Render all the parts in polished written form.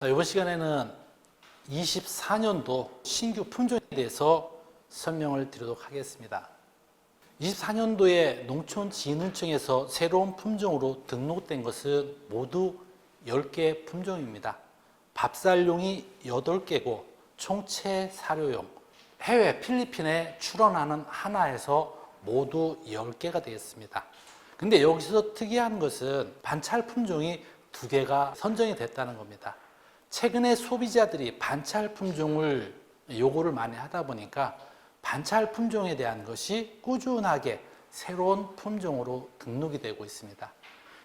이번 시간에는 24년도 신규 품종에 대해서 설명을 드리도록 하겠습니다. 24년도에 농촌진흥청에서 새로운 품종으로 등록된 것은 모두 10개 품종입니다. 밥살용이 8개고 총체 사료용, 해외 필리핀에 출원하는 하나에서 모두 10개가 되겠습니다. 근데 여기서 특이한 것은 반찰 품종이 2개가 선정이 됐다는 겁니다. 최근에 소비자들이 반찰 품종을 요구를 많이 하다 보니까 반찰 품종에 대한 것이 꾸준하게 새로운 품종으로 등록이 되고 있습니다.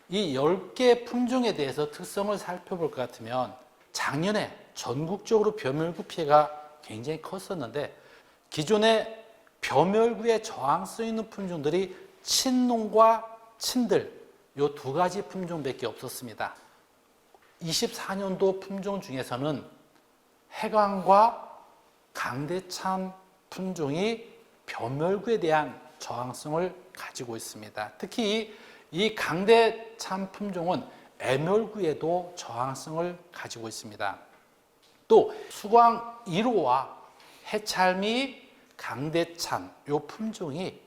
이 10개 품종에 대해서 특성을 살펴볼 것 같으면 작년에 전국적으로 벼멸구 피해가 굉장히 컸었는데 기존에 벼멸구에 저항성 있는 품종들이 친농과 친들 이 2가지 품종밖에 없었습니다. 24년도 품종 중에서는 해광과 강대참 품종이 벼멸구에 대한 저항성을 가지고 있습니다. 특히 이 강대참 품종은 애멸구에도 저항성을 가지고 있습니다. 또 수광 1호와 해찰미, 강대참 이 품종이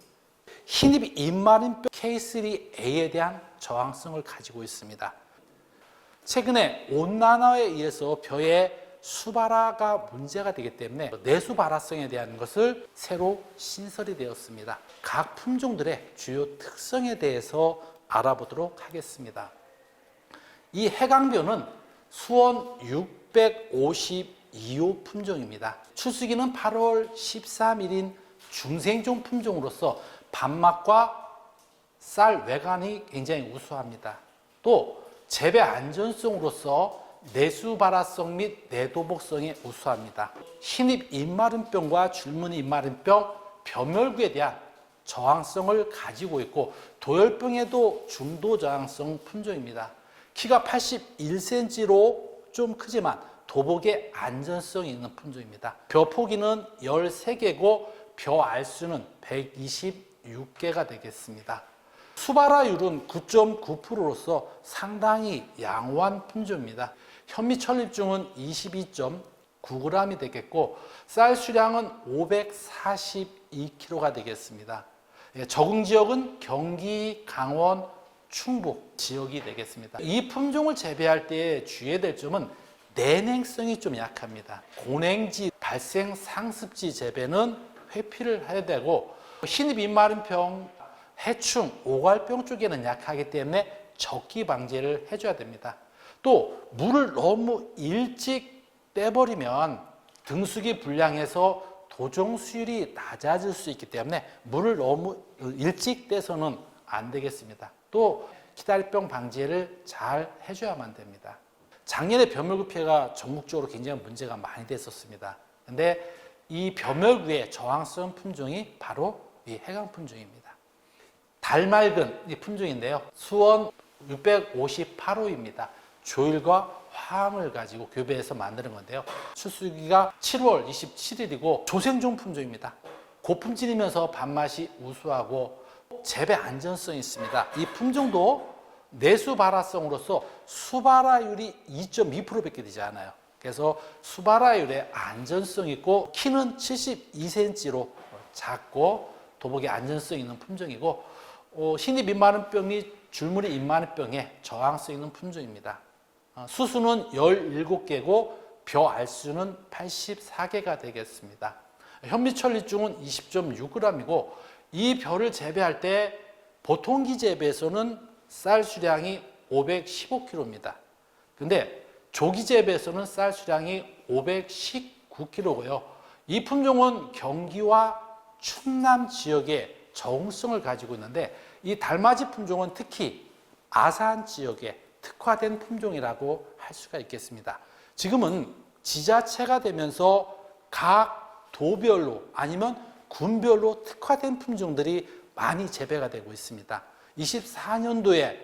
흰잎 입마름병 K3A에 대한 저항성을 가지고 있습니다. 최근에 온난화에 의해서 벼의 수발화가 문제가 되기 때문에 내수발화성에 대한 것을 새로 신설이 되었습니다. 각 품종들의 주요 특성에 대해서 알아보도록 하겠습니다. 이 해강벼는 수원 652호 품종입니다. 출수기는 8월 13일인 중생종 품종으로서 밥맛과 쌀 외관이 굉장히 우수합니다. 또 재배 안전성으로서 내수발화성 및 내도복성이 우수합니다. 흰잎 입마름병과 줄무늬 입마름병, 벼멸구에 대한 저항성을 가지고 있고 도열병에도 중도 저항성 품종입니다. 키가 81cm로 좀 크지만 도복에 안전성이 있는 품종입니다. 벼 포기는 13개고 벼 알수는 126개가 되겠습니다. 수발화율은 9.9%로서 상당히 양호한 품종입니다. 현미철립중은 22.9g이 되겠고 쌀 수량은 542kg가 되겠습니다. 적응지역은 경기, 강원, 충북 지역이 되겠습니다. 이 품종을 재배할 때 주의해야 될 점은 내냉성이 좀 약합니다. 고냉지, 발생 상습지 재배는 회피를 해야 되고 흰잎 입마름병, 해충, 오갈병 쪽에는 약하기 때문에 적기 방지를 해줘야 됩니다. 또 물을 너무 일찍 떼버리면 등수기 불량해서 도종 수율이 낮아질 수 있기 때문에 물을 너무 일찍 떼서는 안 되겠습니다. 또 기달병 방지를 잘 해줘야만 됩니다. 작년에 벼멸구 피해가 전국적으로 굉장히 문제가 많이 됐었습니다. 근데 이 벼멸구의 저항성 품종이 바로 이 해강 품종입니다. 달맑은 이 품종인데요. 수원 658호입니다. 조일과 화합을 가지고 교배해서 만드는 건데요. 출수기가 7월 27일이고 조생종 품종입니다. 고품질이면서 밥맛이 우수하고 재배 안전성이 있습니다. 이 품종도 내수발화성으로서 수발화율이 2.2%밖에 되지 않아요. 그래서 수발화율에 안전성이 있고 키는 72cm로 작고 도복에 안전성 있는 품종이고 흰잎 입마름병 및 줄무늬 입마름병에 저항성 있는 품종입니다. 수수는 17개고 벼 알수는 84개가 되겠습니다. 현미철립중은 20.6g이고 이 벼를 재배할 때 보통기 재배에서는 쌀 수량이 515kg입니다. 근데 조기 재배에서는 쌀 수량이 519kg고요. 이 품종은 경기와 충남 지역에 적응성을 가지고 있는데 이 달맞이 품종은 특히 아산 지역에 특화된 품종이라고 할 수가 있겠습니다. 지금은 지자체가 되면서 각 도별로 아니면 군별로 특화된 품종들이 많이 재배가 되고 있습니다. 24년도에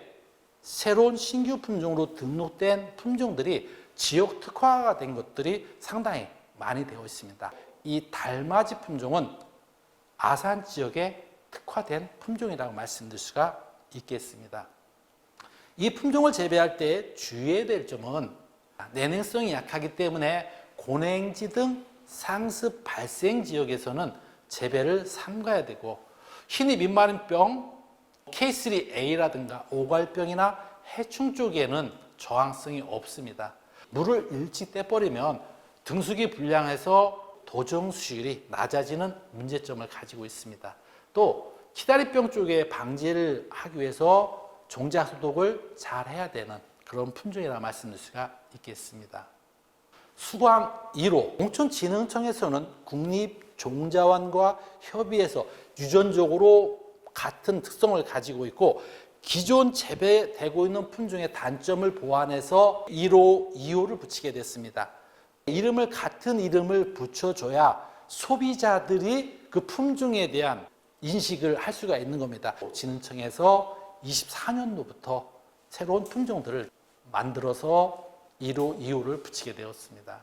새로운 신규 품종으로 등록된 품종들이 지역 특화가 된 것들이 상당히 많이 되어 있습니다. 이 달맞이 품종은 아산 지역에 특화된 품종이라고 말씀드릴 수가 있겠습니다. 이 품종을 재배할 때 주의해야 될 점은 내냉성이 약하기 때문에 고냉지 등 상습 발생 지역에서는 재배를 삼가야 되고, 흰입 입마른병, K3A라든가 오갈병이나 해충 쪽에는 저항성이 없습니다. 물을 일찍 떼버리면 등수기 불량해서 도정 수율이 낮아지는 문제점을 가지고 있습니다. 또 키다리병 쪽에 방지를 하기 위해서 종자 소독을 잘 해야 되는 그런 품종이라 말씀드릴 수가 있겠습니다. 수광 1호, 농촌진흥청에서는 국립종자원과 협의해서 유전적으로 같은 특성을 가지고 있고, 기존 재배되고 있는 품종의 단점을 보완해서 1호, 2호를 붙이게 됐습니다. 같은 이름을 붙여줘야 소비자들이 그 품종에 대한 인식을 할 수가 있는 겁니다. 진흥청에서 24년도부터 새로운 품종들을 만들어서 1호, 2호를 붙이게 되었습니다.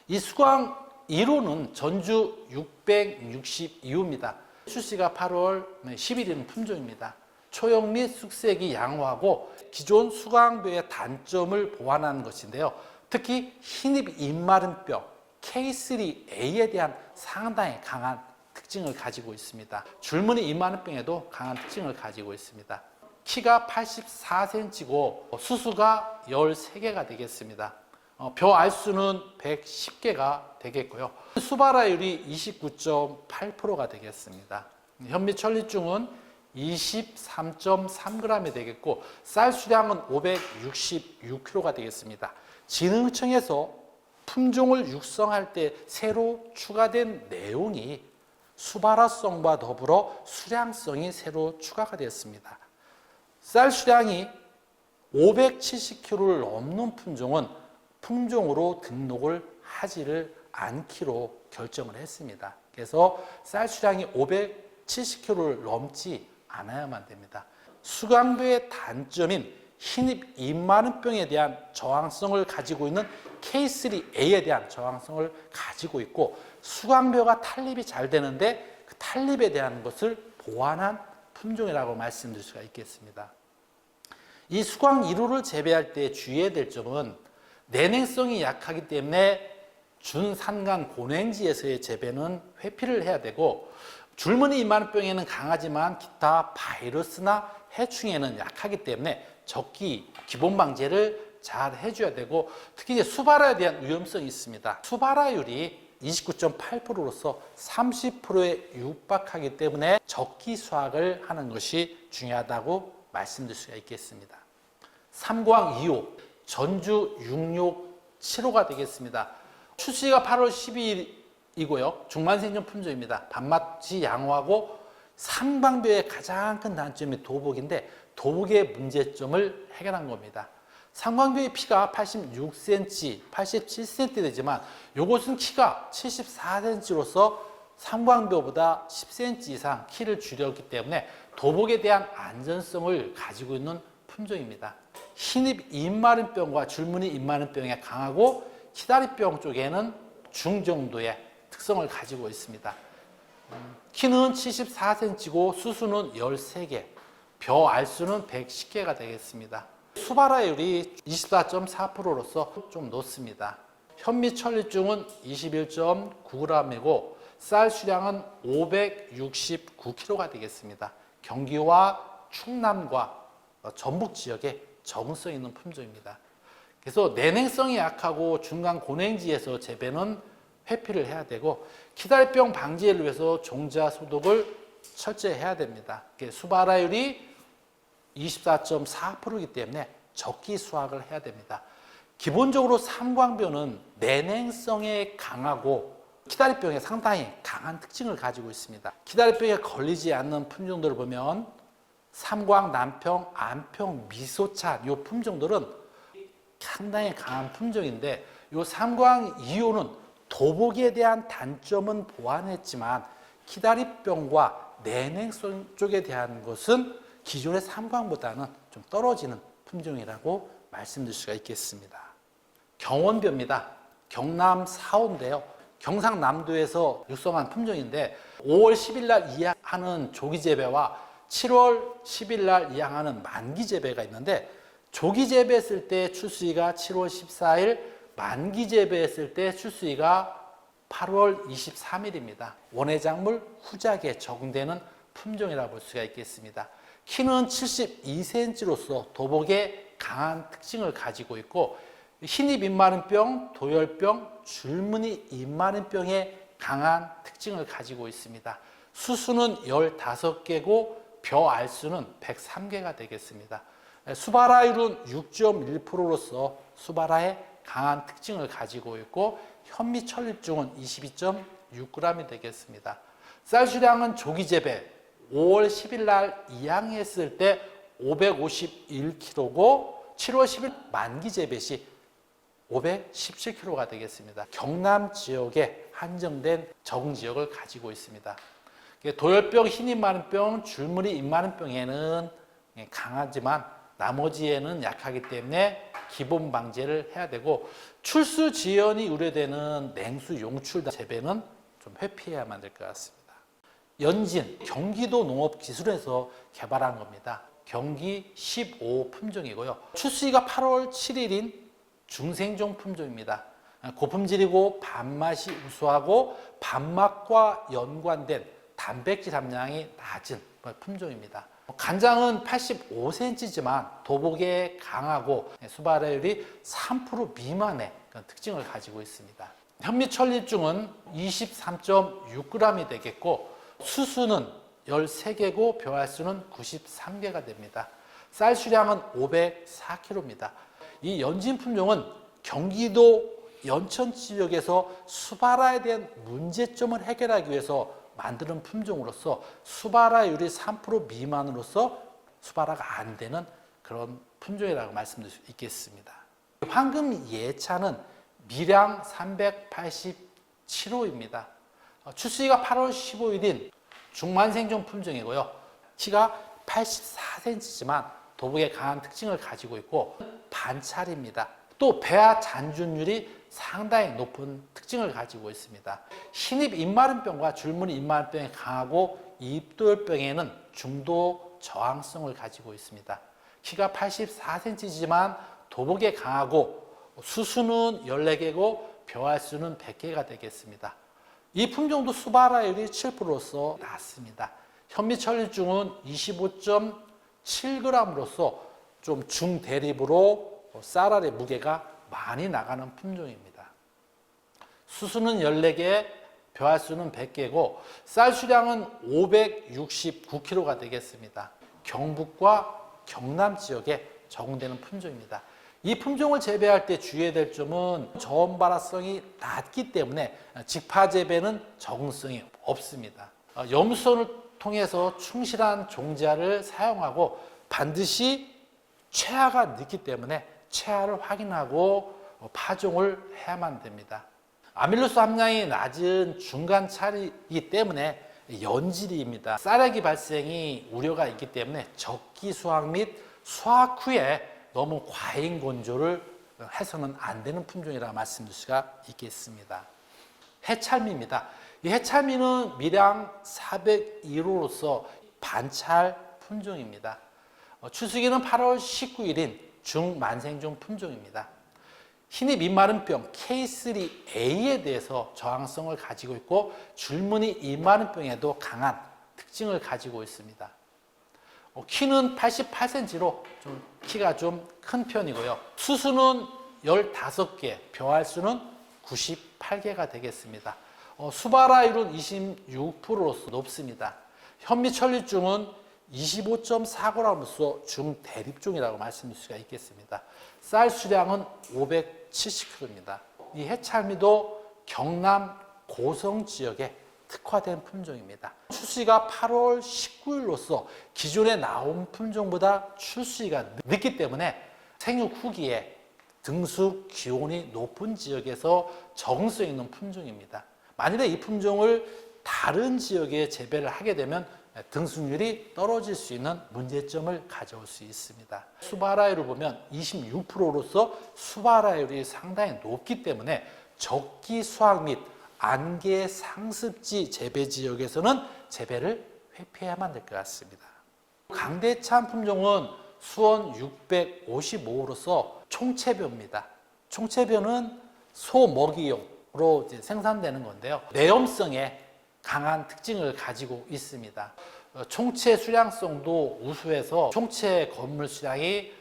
이 수광 1호는 전주 662호입니다. 출시가 8월 10일인 품종입니다. 초형 및 숙색이 양호하고 기존 수광배의 단점을 보완하는 것인데요. 특히 흰입 입마른병 K3A에 대한 상당히 강한 특징을 가지고 있습니다. 줄무늬 입마른병에도 강한 특징을 가지고 있습니다. 키가 84cm고 수수가 13개가 되겠습니다. 벼 알수는 110개가 되겠고요. 수발화율이 29.8%가 되겠습니다. 현미 천리중은 23.3g이 되겠고, 쌀 수량은 566kg가 되겠습니다. 진흥청에서 품종을 육성할 때 새로 추가된 내용이 수발화성과 더불어 수량성이 새로 추가가 되었습니다. 쌀 수량이 570kg를 넘는 품종은 품종으로 등록을 하지를 않기로 결정을 했습니다. 그래서 쌀 수량이 570kg를 넘지 않아야만 됩니다. 수광배의 단점인 흰입 입마른병에 대한 저항성을 가지고 있는 K3A에 대한 저항성을 가지고 있고, 수광배가 탄립이 잘 되는데 그 탄립에 대한 것을 보완한 품종이라고 말씀드릴 수가 있겠습니다. 이 수광 1호를 재배할 때 주의해야 될 점은 내냉성이 약하기 때문에 준산강 고냉지에서의 재배는 회피를 해야 되고, 줄무늬 입마른병에는 강하지만 기타 바이러스나 해충에는 약하기 때문에 적기 기본 방제를 잘 해줘야 되고, 특히 이제 수발화에 대한 위험성이 있습니다. 수발화율이 29.8%로서 30%에 육박하기 때문에 적기 수확을 하는 것이 중요하다고 말씀드릴 수가 있겠습니다. 삼광 2호, 전주 667호가 되겠습니다. 출시가 8월 12일이고요. 중만생존 품종입니다. 밥맛이 양호하고 삼광배의 가장 큰 단점이 도복인데, 도복의 문제점을 해결한 겁니다. 삼광배의 피가 86cm, 87cm 되지만 이것은 키가 74cm로서 삼광배보다 10cm 이상 키를 줄였기 때문에 도복에 대한 안전성을 가지고 있는 품종입니다. 흰입 입마른병과 줄무늬 입마른병에 강하고, 키다리병 쪽에는 중정도의 특성을 가지고 있습니다. 키는 74cm고 수수는 13개, 벼 알수는 110개가 되겠습니다. 수발화율이 24.4%로서 좀 높습니다. 현미 천리중은 21.9g이고 쌀 수량은 569kg가 되겠습니다. 경기와 충남과 전북 지역에 적응성 있는 품종입니다. 그래서 내냉성이 약하고 중간 고냉지에서 재배는 회피를 해야 되고, 키다리병 방지를 위해서 종자 소독을 철저히 해야 됩니다. 수발화율이 24.4%이기 때문에 적기 수확을 해야 됩니다. 기본적으로 삼광배는 내냉성에 강하고 키다리병에 상당히 강한 특징을 가지고 있습니다. 키다리병에 걸리지 않는 품종들을 보면 삼광, 남평, 안평, 미소차 이 품종들은 상당히 강한 품종인데, 이 삼광 2호는 도복에 대한 단점은 보완했지만 키다리병과 내냉성 쪽에 대한 것은 기존의 삼광보다는 좀 떨어지는 품종이라고 말씀드릴 수가 있겠습니다. 경원벼입니다. 경남 4호인데요. 경상남도에서 육성한 품종인데 5월 10일 날 이양하는 조기 재배와 7월 10일 날 이양하는 만기 재배가 있는데, 조기 재배했을 때 출수기가 7월 14일, 만기 재배했을 때 출수기가 8월 23일입니다. 원예작물 후작에 적응되는 품종이라고 볼 수가 있겠습니다. 키는 72cm로서 도복의 강한 특징을 가지고 있고 흰잎 잎마른병, 도열병, 줄무늬 잎마른병의 강한 특징을 가지고 있습니다. 수수는 15개고 벼 알수는 103개가 되겠습니다. 수바라율은 6.1%로서 수바라의 강한 특징을 가지고 있고 현미 천립중은 22.6g이 되겠습니다. 쌀 수량은 조기 재배 5월 10일 날 이항했을 때 551kg고 7월 10일 만기 재배 시 517kg가 되겠습니다. 경남 지역에 한정된 적응 지역을 가지고 있습니다. 도열병, 흰잎마른병, 줄무늬 잎마른병에는 강하지만 나머지에는 약하기 때문에 기본 방제를 해야 되고 출수 지연이 우려되는 냉수 용출 재배는 좀 회피해야만 될 것 같습니다. 연진, 경기도 농업기술원에서 개발한 겁니다. 경기 15 품종이고요. 출수기가 8월 7일인 중생종 품종입니다. 고품질이고 밥맛이 우수하고 밥맛과 연관된 단백질 함량이 낮은 품종입니다. 간장은 85cm지만 도복에 강하고 수바라율이 3% 미만의 특징을 가지고 있습니다. 현미 천립중은 23.6g이 되겠고 수수는 13개고 벼알수는 93개가 됩니다. 쌀 수량은 504kg입니다. 이 연진 품종은 경기도 연천 지역에서 수바라에 대한 문제점을 해결하기 위해서 만드는 품종으로서 수바라율이 3% 미만으로서 수바라가 안 되는 그런 품종이라고 말씀드릴 수 있겠습니다. 황금 예차는 밀양 387호입니다. 출수기가 8월 15일인 중만생종 품종이고요. 키가 84cm지만 도복에 강한 특징을 가지고 있고 반찰입니다. 또 배아 잔존율이 상당히 높은 특징을 가지고 있습니다. 흰잎 잎마른병과 줄무늬 잎마른병이 강하고 잎도열병에는 중도 저항성을 가지고 있습니다. 키가 84cm지만 도복에 강하고 수수는 14개고 벼알수는 100개가 되겠습니다. 이 품종도 수바라율이 7%로서 낮습니다. 현미천립중은 25.7g으로서 좀 중대립으로 쌀알의 무게가 많이 나가는 품종입니다. 수수는 14개, 벼알수는 100개고 쌀 수량은 569kg가 되겠습니다. 경북과 경남 지역에 적응되는 품종입니다. 이 품종을 재배할 때 주의해야 될 점은 저온발화성이 낮기 때문에 직파 재배는 적응성이 없습니다. 염수선을 통해서 충실한 종자를 사용하고 반드시 최하가 늦기 때문에 최하를 확인하고 파종을 해야만 됩니다. 아밀로스 함량이 낮은 중간 찰이기 때문에 연질입니다. 쌀아기 발생이 우려가 있기 때문에 적기 수확 및 수확 후에 너무 과잉 건조를 해서는 안 되는 품종이라 말씀드릴 수가 있겠습니다. 해찰미입니다. 이 해찰미는 밀양 401호로서 반찰 품종입니다. 추수기는 8월 19일인 중만생종 품종입니다. 흰잎 잎마른병 K3A에 대해서 저항성을 가지고 있고 줄무늬 잎마른병에도 강한 특징을 가지고 있습니다. 키는 88cm로 키가 좀 큰 편이고요. 수수는 15개, 벼알수는 98개가 되겠습니다. 수바라율은 26%로서 높습니다. 현미천립중은 25.4g으로서 중대립종이라고 말씀드릴 수가 있겠습니다. 쌀 수량은 570kg입니다. 이 해찰미도 경남 고성 지역에 특화된 품종입니다. 출수기가 8월 19일로서 기존에 나온 품종보다 출수기가 늦기 때문에 생육 후기에 등수 기온이 높은 지역에서 적응성 있는 품종입니다. 만일에 이 품종을 다른 지역에 재배를 하게 되면 등수율이 떨어질 수 있는 문제점을 가져올 수 있습니다. 수바라율을 보면 26%로서 수바라율이 상당히 높기 때문에 적기 수확 및 안개 상습지 재배 지역에서는 재배를 회피해야만 될 것 같습니다. 강대찬 품종은 수원 655호로서 총체벼입니다. 총체벼는 소 먹이용으로 이제 생산되는 건데요. 내염성에 강한 특징을 가지고 있습니다. 총체 수량성도 우수해서 총체 건물 수량이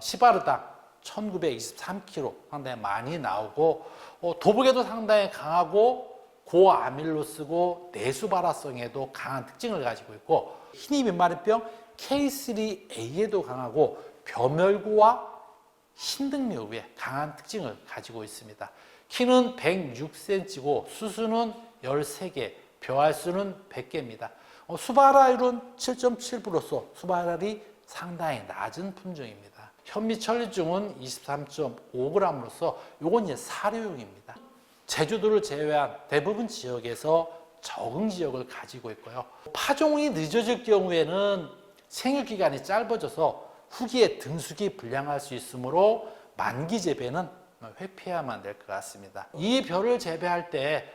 시바르당 1923kg 상당히 많이 나오고 도복에도 상당히 강하고 고아밀로스고 내수발화성에도 강한 특징을 가지고 있고 흰이 민마른병 K3A에도 강하고 벼멸구와 흰등묘에 강한 특징을 가지고 있습니다. 키는 106cm고 수수는 13개, 벼알수는 100개입니다. 수발화율은 7.7%로서 수발화율이 상당히 낮은 품종입니다. 현미천리중은 23.5g으로서 이건 이제 사료용입니다. 제주도를 제외한 대부분 지역에서 적응 지역을 가지고 있고요. 파종이 늦어질 경우에는 생육기간이 짧아져서 후기에 등숙이 불량할 수 있으므로 만기 재배는 회피해야만 될 것 같습니다. 이 벼를 재배할 때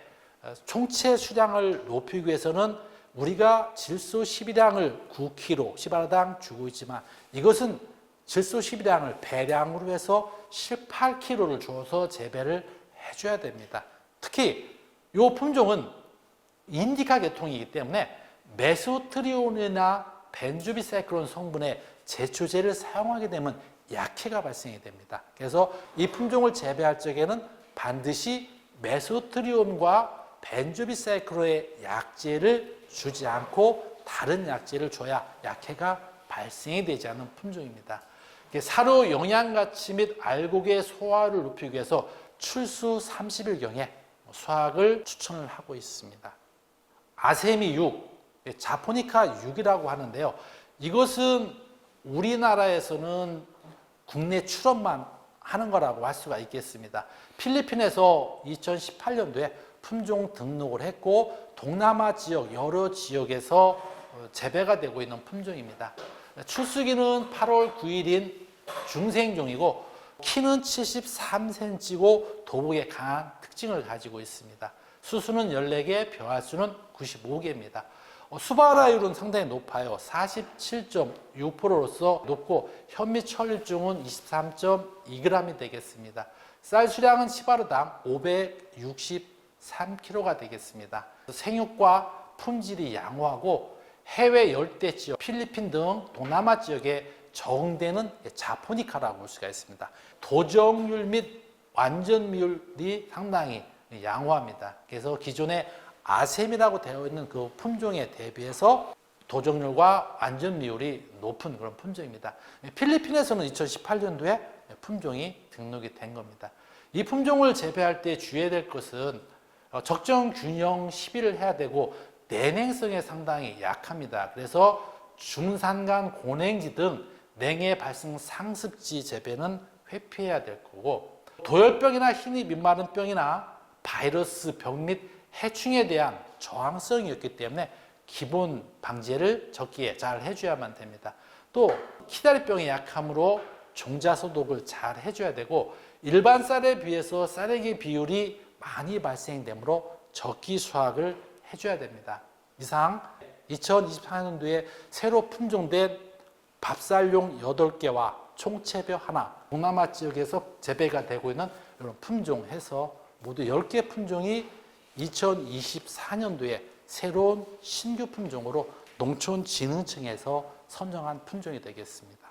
총체 수량을 높이기 위해서는 우리가 질소 12량을 9kg 시바라당 주고 있지만 이것은 질소 12량을 배량으로 해서 18kg를 줘서 재배를 해줘야 됩니다. 특히 이 품종은 인디카 계통이기 때문에 메소트리온이나 벤조비사이클론 성분의 제초제를 사용하게 되면 약해가 발생이 됩니다. 그래서 이 품종을 재배할 적에는 반드시 메소트리온과 벤조비사이클론의 약제를 주지 않고 다른 약제를 줘야 약해가 발생이 되지 않는 품종입니다. 사료 영양가치 및 알곡의 소화를 높이기 위해서 출수 30일경에 수확을 추천을 하고 있습니다. 아세미 6, 자포니카 6이라고 하는데요. 이것은 우리나라에서는 국내 출원만 하는 거라고 할 수가 있겠습니다. 필리핀에서 2018년도에 품종 등록을 했고 동남아 지역 여러 지역에서 재배가 되고 있는 품종입니다. 출수기는 8월 9일인 중생종이고 키는 73cm고 도복에 강한 특징을 가지고 있습니다. 수수는 14개, 벼알수는 95개입니다. 수발화율은 상당히 높아요. 47.6%로서 높고 현미철중은 23.2g이 되겠습니다. 쌀 수량은 시바르당 563kg가 되겠습니다. 생육과 품질이 양호하고 해외 열대 지역, 필리핀 등 동남아 지역에 적응되는 자포니카라고 볼 수가 있습니다. 도정률 및 완전미율이 상당히 양호합니다. 그래서 기존의 아셈이라고 되어 있는 그 품종에 대비해서 도정률과 완전미율이 높은 그런 품종입니다. 필리핀에서는 2018년도에 품종이 등록이 된 겁니다. 이 품종을 재배할 때 주의해야 될 것은 적정 균형 시비를 해야 되고 내냉성에 상당히 약합니다. 그래서 중산간 고냉지 등 냉해 발생 상습지 재배는 회피해야 될 거고 도열병이나 흰이 민마른병이나 바이러스 병 및 해충에 대한 저항성이었기 때문에 기본 방제를 적기에 잘 해줘야만 됩니다. 또 키다리병의 약함으로 종자 소독을 잘 해줘야 되고 일반 쌀에 비해서 쌀에기 비율이 많이 발생되므로 적기 수확을 해줘야 됩니다. 이상 2024년도에 새로 품종된 밥쌀용 8개와 총체벼 하나 동남아 지역에서 재배가 되고 있는 이런 품종 해서 모두 10개 품종이 2024년도에 새로운 신규 품종으로 농촌진흥청에서 선정한 품종이 되겠습니다.